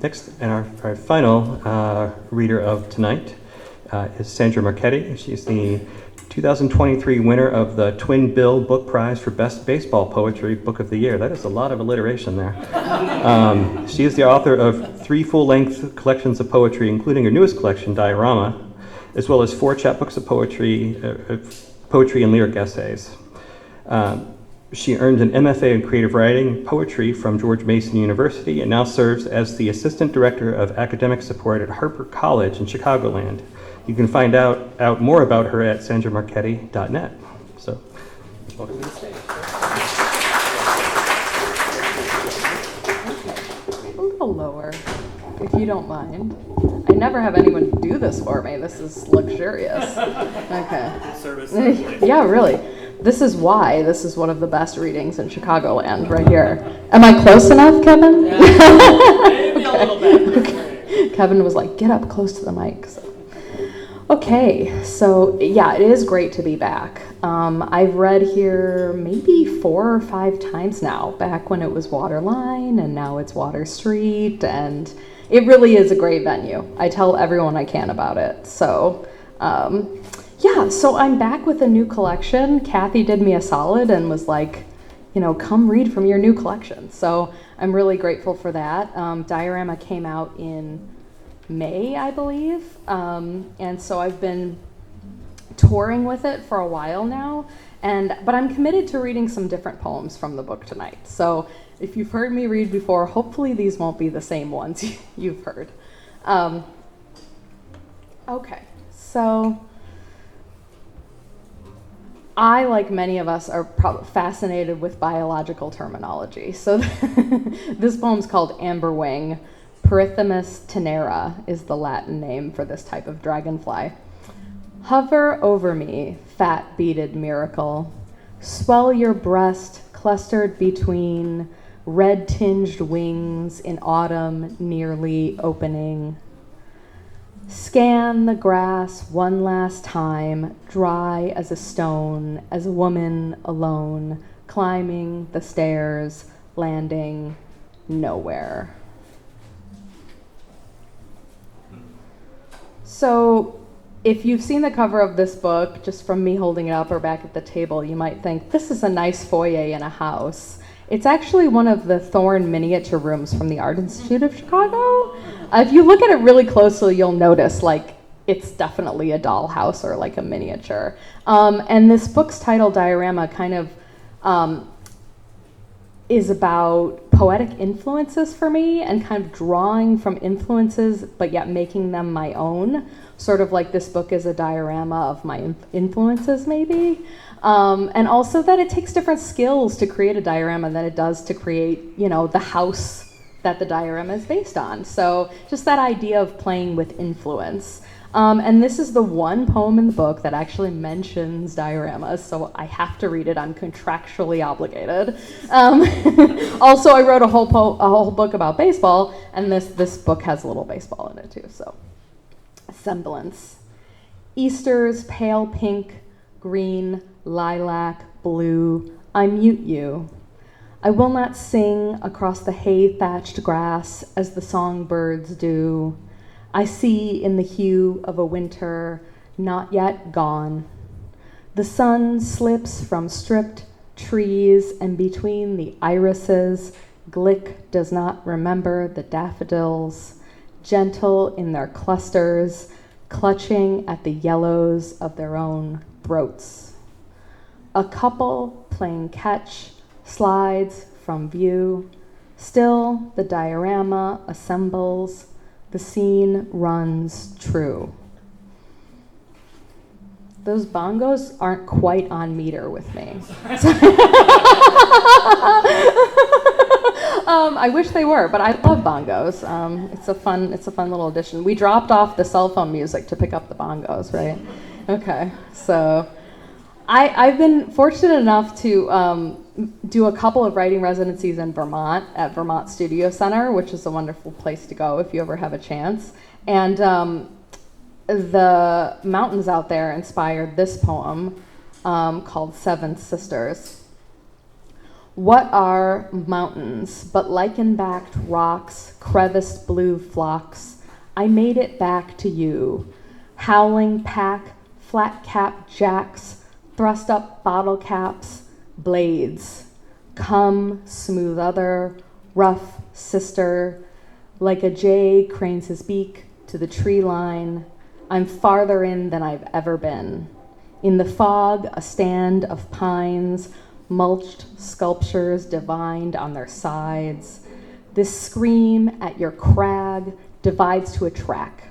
Next, and our final reader of tonight is Sandra Marchetti. She's the 2023 winner of the Twin Bill Book Prize for Best Baseball Poetry Book of the Year. That is a lot of alliteration there. She is the author of 3 full-length collections of poetry, including her newest collection, Diorama, as well as 4 chapbooks of poetry and lyric essays. She earned an MFA in creative writing poetry from George Mason University and now serves as the Assistant Director of Academic Support at Harper College in Chicagoland. You can find out more about her at sandramarchetti.net. So, welcome to the stage. A little lower, if you don't mind. I never have anyone do this for me. This is luxurious. Okay. Service. Yeah, really. This is why this is one of the best readings in Chicagoland, right here. Am I close enough, Kevin? Yeah, maybe a little bit. Okay. Kevin was like, get up close to the mic. So. Okay, so yeah, it is great to be back. I've read here maybe 4 or 5 times now, back when it was Waterline, and now it's Water Street, and it really is a great venue. I tell everyone I can about it. So, yeah, so I'm back with a new collection. Kathy did me a solid and was like, you know, come read from your new collection. So I'm really grateful for that. Diorama came out in May, I believe. And so I've been touring with it for a while now. But I'm committed to reading some different poems from the book tonight. So if you've heard me read before, hopefully these won't be the same ones you've heard. Okay, so I, like many of us, are probably fascinated with biological terminology. So this poem's called Amberwing. Perithymus tenera is the Latin name for this type of dragonfly. Hover over me, fat beaded miracle. Swell your breast, clustered between red-tinged wings in autumn nearly opening. Scan the grass one last time, dry as a stone, as a woman alone, climbing the stairs, landing nowhere. So, if you've seen the cover of this book, just from me holding it up or back at the table, you might think, this is a nice foyer in a house. It's actually one of the Thorne miniature rooms from the Art Institute of Chicago. If you look at it really closely, you'll notice, like, it's definitely a dollhouse or like a miniature. And this book's title, Diorama, kind of is about poetic influences for me and kind of drawing from influences, but yet making them my own. Sort of like this book is a diorama of my influences, maybe. And also that it takes different skills to create a diorama than it does to create, you know, the house that the diorama is based on. So just that idea of playing with influence. And this is the one poem in the book that actually mentions dioramas, so I have to read it. I'm contractually obligated. Also, I wrote a whole book about baseball, and this book has a little baseball in it too. So, semblance. Easter's pale pink, green, lilac, blue. I mute you. I will not sing across the hay-thatched grass as the songbirds do. I see in the hue of a winter not yet gone. The sun slips from stripped trees, and between the irises, Glick does not remember the daffodils, gentle in their clusters, clutching at the yellows of their own throats. A couple playing catch slides from view. Still, the diorama assembles. The scene runs true. Those bongos aren't quite on meter with me. I wish they were, but I love bongos. It's a fun little addition. We dropped off the cell phone music to pick up the bongos, right? Okay, so I've been fortunate enough to do a couple of writing residencies in Vermont at Vermont Studio Center, which is a wonderful place to go if you ever have a chance. And the mountains out there inspired this poem called Seven Sisters. What are mountains but lichen-backed rocks, creviced blue flocks? I made it back to you. Howling pack, flat-capped jacks, thrust-up bottle caps, blades. Come, smooth other, rough sister, like a jay cranes his beak to the tree line. I'm farther in than I've ever been. In the fog, a stand of pines, mulched sculptures divined on their sides. This scream at your crag divides to a track,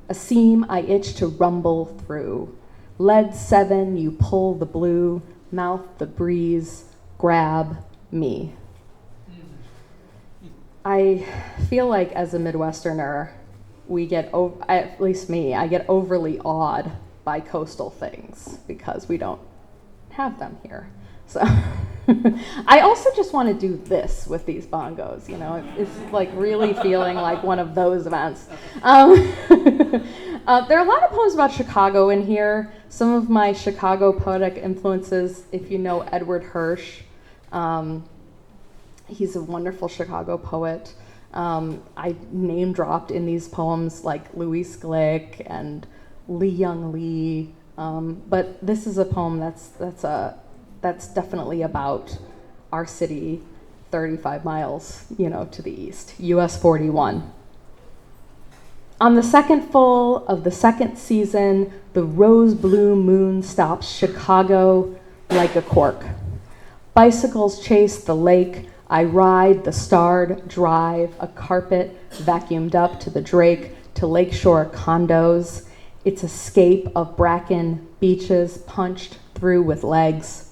a seam I itch to rumble through. Lead 7, you pull the blue, mouth the breeze, grab me. I feel like as a Midwesterner, we get, at least me, I get overly awed by coastal things because we don't have them here. So I also just want to do this with these bongos, you know, it's like really feeling like one of those events. There are a lot of poems about Chicago in here. Some of my Chicago poetic influences, if you know Edward Hirsch, he's a wonderful Chicago poet. I name dropped in these poems like Louis Glick and Lee Young Lee, but this is a poem that's definitely about our city 35 miles, you know, to the east, US 41. On the second full of the second season, the rose blue moon stops Chicago like a cork. Bicycles chase the lake. I ride the starred drive, a carpet vacuumed up to the Drake to lakeshore condos. Its escape of bracken beaches punched through with legs.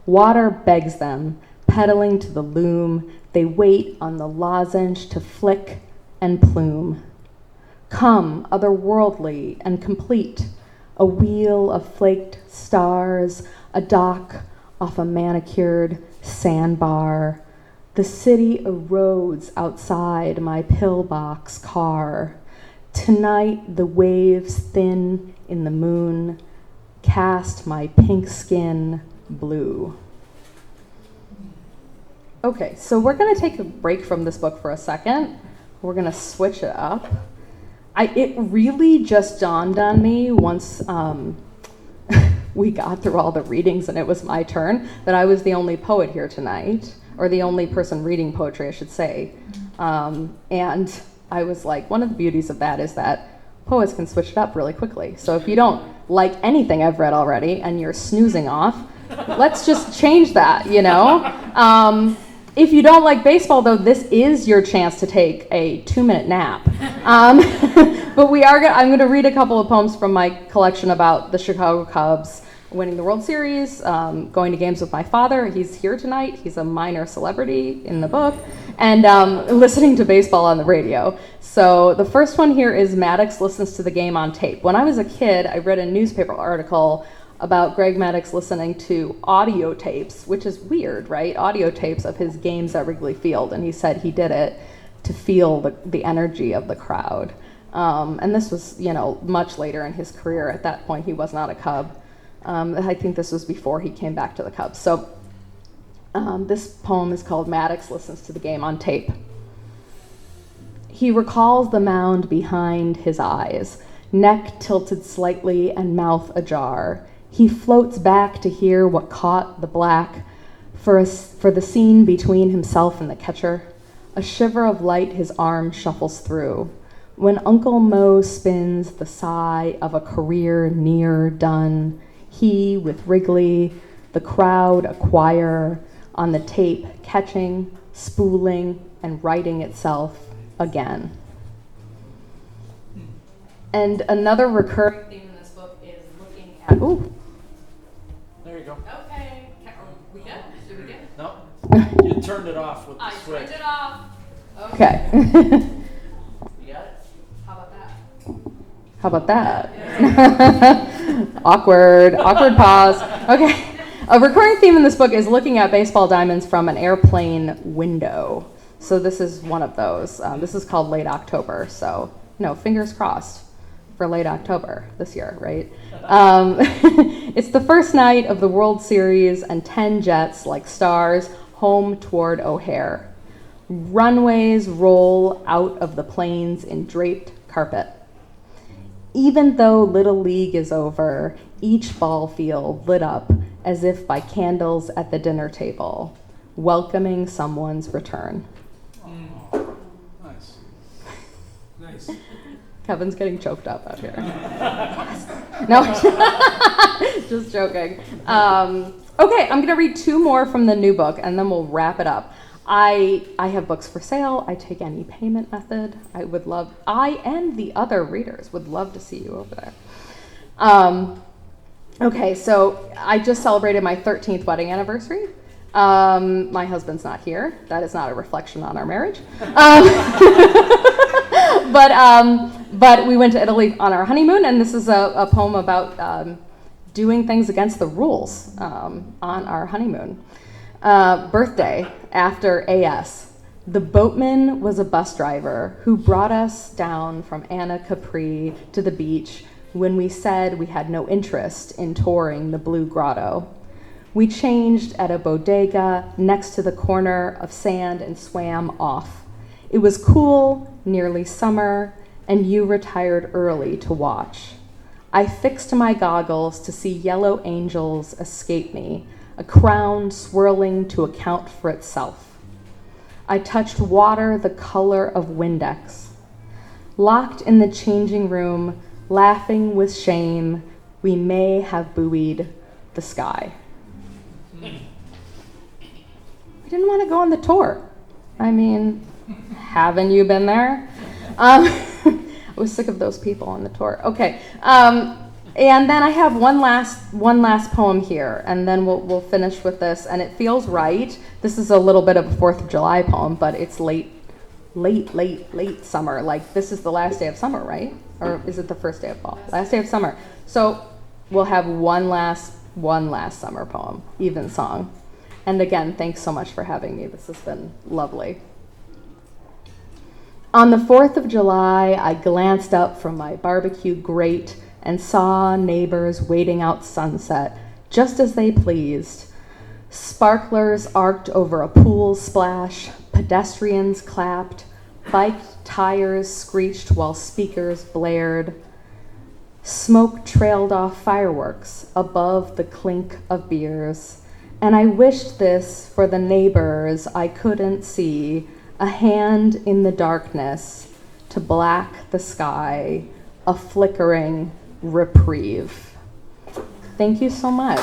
Water begs them, pedaling to the loom. They wait on the lozenge to flick and plume. Come, otherworldly and complete, a wheel of flaked stars, a dock off a manicured sandbar. The city erodes outside my pillbox car. Tonight the waves thin in the moon cast my pink skin blue. Okay, so we're going to take a break from this book for a second. We're going to switch it up. It really just dawned on me once we got through all the readings and it was my turn that I was the only poet here tonight, or the only person reading poetry, I should say. And I was like, one of the beauties of that is that poets can switch it up really quickly. So if you don't like anything I've read already and you're snoozing off, let's just change that, you know? If you don't like baseball, though, this is your chance to take a 2-minute nap. But I'm going to read a couple of poems from my collection about the Chicago Cubs winning the World Series, going to games with my father. He's here tonight. He's a minor celebrity in the book. And listening to baseball on the radio. So the first one here is Maddox listens to the game on tape. When I was a kid, I read a newspaper article about Greg Maddox listening to audio tapes, which is weird, right? Audio tapes of his games at Wrigley Field. And he said he did it to feel the energy of the crowd. And this was, you know, much later in his career. At that point, he was not a Cub. I think this was before he came back to the Cubs. So this poem is called Maddox Listens to the Game on Tape. He recalls the mound behind his eyes, neck tilted slightly and mouth ajar. He floats back to hear what caught the black for the scene between himself and the catcher. A shiver of light his arm shuffles through. When Uncle Mo spins the sigh of a career near done, he, with Wrigley, the crowd, a choir, on the tape, catching, spooling, and writing itself again. And another recurring theme in this book is looking at... Ooh. There you go. Okay. Are we good? Did we get it? No, you turned it off with the I switch. turned it off. Okay. You got it? How about that? Awkward pause. Okay. A recurring theme in this book is looking at baseball diamonds from an airplane window. So this is one of those. This is called Late October. So, fingers crossed for late October this year, right? It's the first night of the World Series and 10 jets like stars home toward O'Hare. Runways roll out of the plains in draped carpet. Even though Little League is over, each ball field lit up as if by candles at the dinner table, welcoming someone's return. Nice. Nice. Kevin's getting choked up out here. No, just joking. Okay, I'm gonna read 2 more from the new book and then we'll wrap it up. I have books for sale. I take any payment method. I and the other readers would love to see you over there. Okay, so I just celebrated my 13th wedding anniversary. My husband's not here. That is not a reflection on our marriage. But we went to Italy on our honeymoon, and this is a poem about doing things against the rules on our honeymoon. Birthday, after AS. The boatman was a bus driver who brought us down from Anna Capri to the beach when we said we had no interest in touring the Blue Grotto. We changed at a bodega next to the corner of sand and swam off. It was cool, nearly summer, and you retired early to watch. I fixed my goggles to see yellow angels escape me, a crown swirling to account for itself. I touched water the color of Windex. Locked in the changing room, laughing with shame, we may have buoyed the sky. We didn't want to go on the tour. I mean, haven't you been there? I was sick of those people on the tour. Okay, and then I have one last poem here, and then we'll finish with this. And it feels right. This is a little bit of a 4th of July poem, but it's late summer. Like, this is the last day of summer, right? Or is it the first day of fall? Last day of summer. So we'll have one last summer poem, Evensong. And again, thanks so much for having me. This has been lovely. On the 4th of July, I glanced up from my barbecue grate and saw neighbors waiting out sunset, just as they pleased. Sparklers arced over a pool splash, pedestrians clapped, bike tires screeched while speakers blared. Smoke trailed off fireworks above the clink of beers, and I wished this for the neighbors I couldn't see, a hand in the darkness to black the sky, a flickering reprieve. Thank you so much.